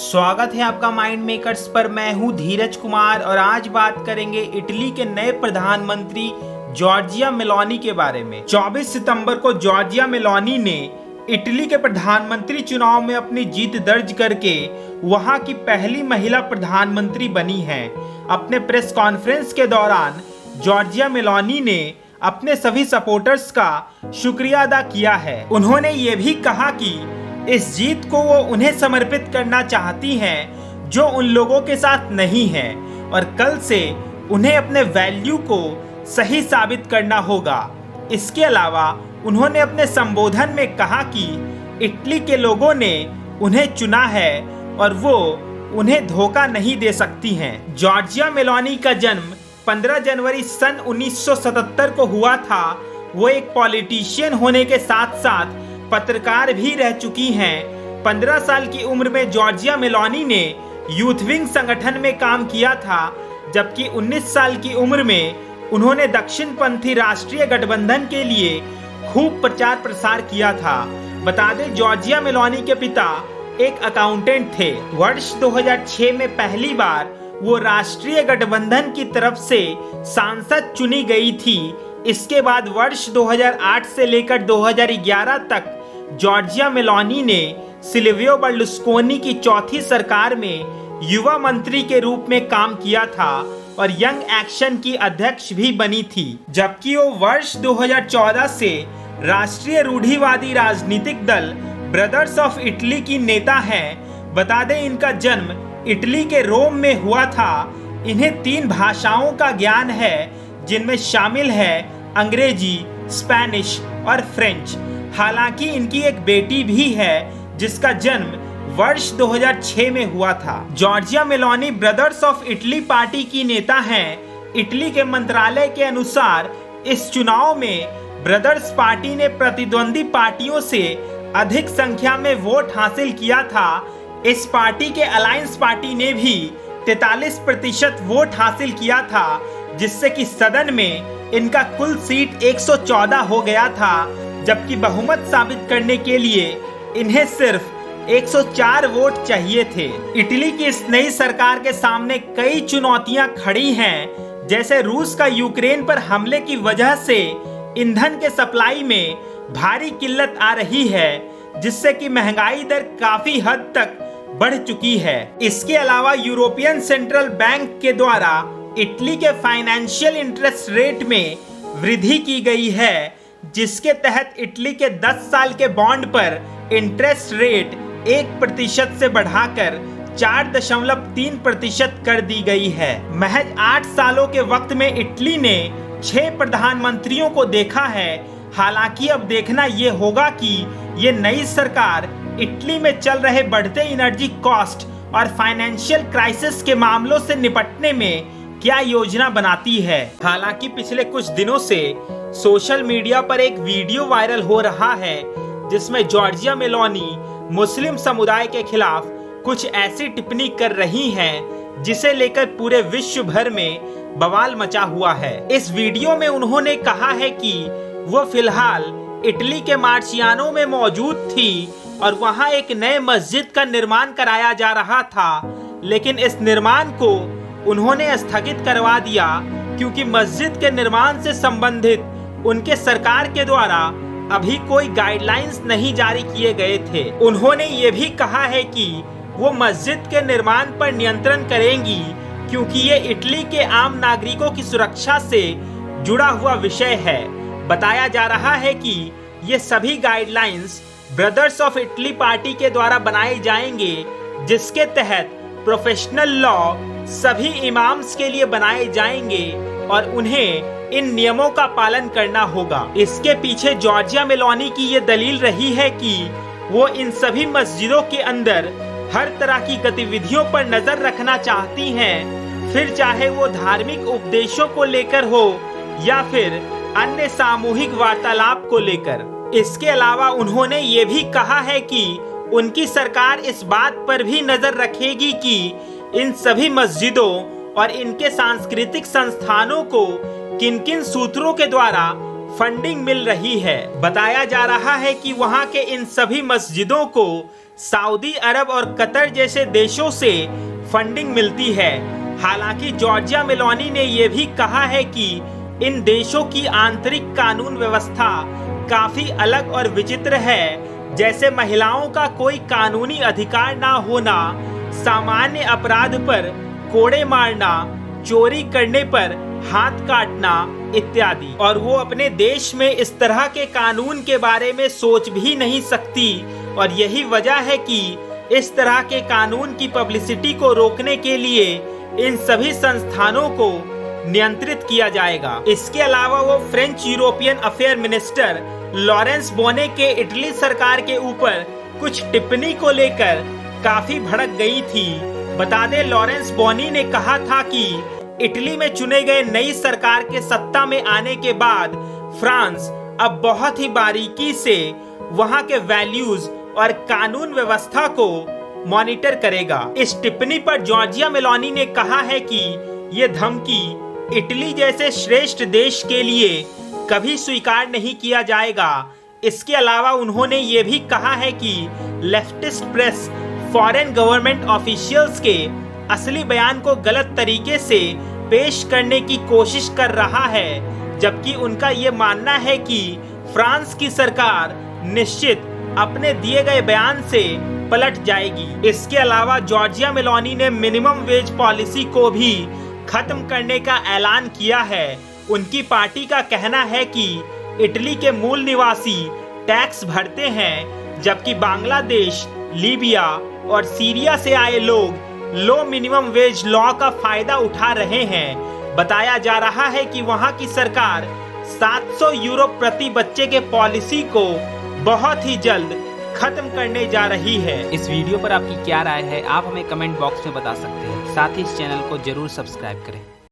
स्वागत है आपका माइंड मेकर्स पर। मैं हूं धीरज कुमार और आज बात करेंगे इटली के नए प्रधानमंत्री जॉर्जिया मेलोनी के बारे में। 24 सितंबर को जॉर्जिया मेलोनी ने इटली के प्रधानमंत्री चुनाव में अपनी जीत दर्ज करके वहां की पहली महिला प्रधानमंत्री बनी हैं। अपने प्रेस कॉन्फ्रेंस के दौरान जॉर्जिया मेलोनी ने अपने सभी सपोर्टर्स का शुक्रिया अदा किया है। उन्होंने ये भी कहा कि इस जीत को वो उन्हें समर्पित करना चाहती हैं जो उन लोगों के साथ नहीं हैं और कल से उन्हें अपने वैल्यू को सही साबित करना होगा। इसके अलावा उन्होंने अपने संबोधन में कहा कि इटली के लोगों ने उन्हें चुना है और वो उन्हें धोखा नहीं दे सकती हैं। जॉर्जिया मेलोनी का जन्म 15 जनवरी सन 1977 को हुआ था। वो एक पॉलिटिशियन होने के साथ साथ पत्रकार भी रह चुकी हैं। 15 साल की उम्र में जॉर्जिया मेलोनी ने यूथ विंग संगठन में काम किया था, जबकि 19 साल की उम्र में उन्होंने दक्षिणपंथी राष्ट्रीय गठबंधन के लिए खूब प्रचार प्रसार किया था। बता दें, जॉर्जिया मेलोनी के पिता एक अकाउंटेंट थे। वर्ष 2006 में पहली बार वो राष्ट्रीय गठबंधन की तरफ से सांसद चुनी गई थी। इसके बाद वर्ष 2008 से लेकर 2011 तक जॉर्जिया मेलोनी ने सिल्वियो बर्लुस्कोनी की चौथी सरकार में युवा मंत्री के रूप में काम किया था और यंग एक्शन की अध्यक्ष भी बनी थी, जबकि वो वर्ष 2014 से राष्ट्रीय रूढ़िवादी राजनीतिक दल ब्रदर्स ऑफ इटली की नेता हैं। बता दें, इनका जन्म इटली के रोम में हुआ था। इन्हें 3 भाषाओं का ज्ञान है, जिनमें शामिल है अंग्रेजी, स्पेनिश और फ्रेंच। हालांकि इनकी एक बेटी भी है जिसका जन्म वर्ष 2006 में हुआ था। Giorgia Meloni brothers of Italy party की नेता हैं। इटली के मंत्रालय के अनुसार इस चुनाव में ब्रदर्स पार्टी ने प्रतिद्वंदी पार्टियों से अधिक संख्या में वोट हासिल किया था। इस पार्टी के अलायंस पार्टी ने भी 43% वोट हासिल किया था, जिससे कि सदन में इनका कुल सीट 114 हो गया था, जबकि बहुमत साबित करने के लिए इन्हें सिर्फ 104 वोट चाहिए थे। इटली की इस नई सरकार के सामने कई चुनौतियां खड़ी हैं, जैसे रूस का यूक्रेन पर हमले की वजह से ईंधन के सप्लाई में भारी किल्लत आ रही है, जिससे कि महंगाई दर काफी हद तक बढ़ चुकी है। इसके अलावा यूरोपियन सेंट्रल बैंक के द्वारा इटली के फाइनेंशियल इंटरेस्ट रेट में वृद्धि की गई है, जिसके तहत इटली के 10 साल के बॉन्ड पर इंटरेस्ट रेट 1% से बढ़ाकर 4.3% कर दी गई है। महज 8 सालों के वक्त में इटली ने 6 प्रधानमंत्रियों को देखा है। हालांकि अब देखना ये होगा कि ये नई सरकार इटली में चल रहे बढ़ते एनर्जी कॉस्ट और फाइनेंशियल क्राइसिस के मामलों से निपटने में क्या योजना बनाती है। हालांकि पिछले कुछ दिनों से सोशल मीडिया पर एक वीडियो वायरल हो रहा है, जिसमें जॉर्जिया मेलोनी मुस्लिम समुदाय के खिलाफ कुछ ऐसी टिप्पणी कर रही हैं, जिसे लेकर पूरे विश्व भर में बवाल मचा हुआ है। इस वीडियो में उन्होंने कहा है कि वो फिलहाल इटली के मार्चियानो में मौजूद थी और वहां एक नए मस्जिद का निर्माण कराया जा रहा था, लेकिन इस निर्माण को उन्होंने स्थगित करवा दिया क्योंकि मस्जिद के निर्माण से संबंधित उनके सरकार के द्वारा अभी कोई गाइडलाइंस नहीं जारी किए गए थे। उन्होंने ये भी कहा है कि वो मस्जिद के निर्माण पर नियंत्रण करेंगी, क्योंकि ये इटली के आम नागरिकों की सुरक्षा से जुड़ा हुआ विषय है। बताया जा रहा है कि ये सभी guidelines brothers of Italy party के द्वारा बनाए जाएंगे, जिसके तहत प्रोफेशनल लॉ सभी इमाम्स के लिए बनाए जाएंगे और उन्हें इन नियमों का पालन करना होगा। इसके पीछे जॉर्जिया मेलोनी की ये दलील रही है कि वो इन सभी मस्जिदों के अंदर हर तरह की गतिविधियों पर नजर रखना चाहती हैं, फिर चाहे वो धार्मिक उपदेशों को लेकर हो या फिर अन्य सामूहिक वार्तालाप को लेकर। इसके अलावा उन्होंने ये भी कहा है कि उनकी सरकार इस बात पर भी नजर रखेगी कि इन सभी मस्जिदों और इनके सांस्कृतिक संस्थानों को किन किन सूत्रों के द्वारा फंडिंग मिल रही है। बताया जा रहा है कि वहां के इन सभी मस्जिदों को सऊदी अरब और कतर जैसे देशों से फंडिंग मिलती है। हालांकि जॉर्जिया मेलोनी ने यह भी कहा है कि इन देशों की आंतरिक कानून व्यवस्था काफी अलग और विचित्र है, जैसे महिलाओं का कोई कानूनी अधिकार ना होना, सामान्य अपराध पर कोड़े मारना, चोरी करने पर हाथ काटना इत्यादि। और वो अपने देश में इस तरह के कानून के बारे में सोच भी नहीं सकती। और यही वजह है कि इस तरह के कानून की पब्लिसिटी को रोकने के लिए इन सभी संस्थानों को नियंत्रित किया जाएगा। इसके अलावा वो French European affair minister Lawrence बोने के इटली सरकार के ऊपर कुछ टिप्पणी को लेकर काफी भड़क गई थी। बता दें, लॉरेंस बोनी ने कहा था कि इटली में चुने गए नई सरकार के सत्ता में आने के बाद फ्रांस अब बहुत ही बारीकी से वहां के वैल्यूज और कानून व्यवस्था को मॉनिटर करेगा। इस टिप्पणी पर जॉर्जिया मेलोनी ने कहा है कि ये धमकी इटली जैसे श्रेष्ठ देश के लिए कभी स्वीकार नहीं किया जाएगा। इसके अलावा उन्होंने ये भी कहा है कि leftist press foreign government officials के असली बयान को गलत तरीके से पेश करने की कोशिश कर रहा है, जबकि उनका ये मानना है कि फ्रांस की सरकार निश्चित अपने दिए गए बयान से पलट जाएगी। इसके अलावा जॉर्जिया मेलोनी ने मिनिमम वेज पॉलिसी को भी खत्म करने का ऐलान किया है। उनकी पार्टी का कहना है कि इटली के मूल निवासी टैक्स भरते हैं, जबकि बांग्लादेश, लीबिया और सीरिया से आए लोग लो मिनिमम वेज लॉ का फायदा उठा रहे हैं। बताया जा रहा है कि वहां की सरकार 700 यूरो प्रति बच्चे के पॉलिसी को बहुत ही जल्द खत्म करने जा रही है। इस वीडियो पर आपकी क्या राय है, आप हमें कमेंट बॉक्स में बता सकते हैं। साथ ही इस चैनल को जरूर सब्सक्राइब करें।